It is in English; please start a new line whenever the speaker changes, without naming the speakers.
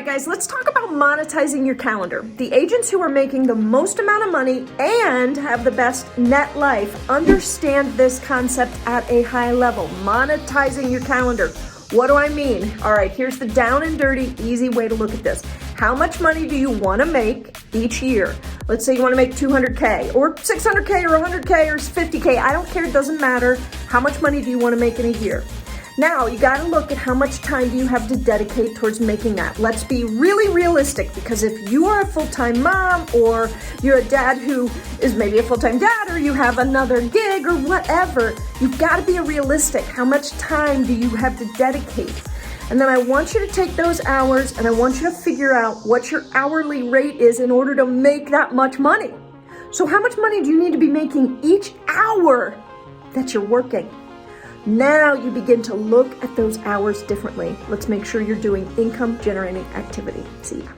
right, guys, let's talk about monetizing your calendar. The agents who are making the most amount of money and have the best net life understand this concept at a high level. Monetizing your calendar. What do I mean? All right, here's the down and dirty, easy way to look at this. How much money do you want to make each year? Let's say you want to make 200K or 600K or 100K or 50K. I don't care, it doesn't matter. How much money do you want to make in a year? Now, you got to look at how much time do you have to dedicate towards making that. Let's be really realistic, because if you are a full-time mom, or you're a dad who is maybe a full-time dad, or you have another gig or whatever, you've got to be realistic. How much time do you have to dedicate? And then I want you to take those hours and I want you to figure out what your hourly rate is in order to make that much money. So how much money do you need to be making each hour that you're working? Now you begin to look at those hours differently. Let's make sure you're doing income generating activity. See ya.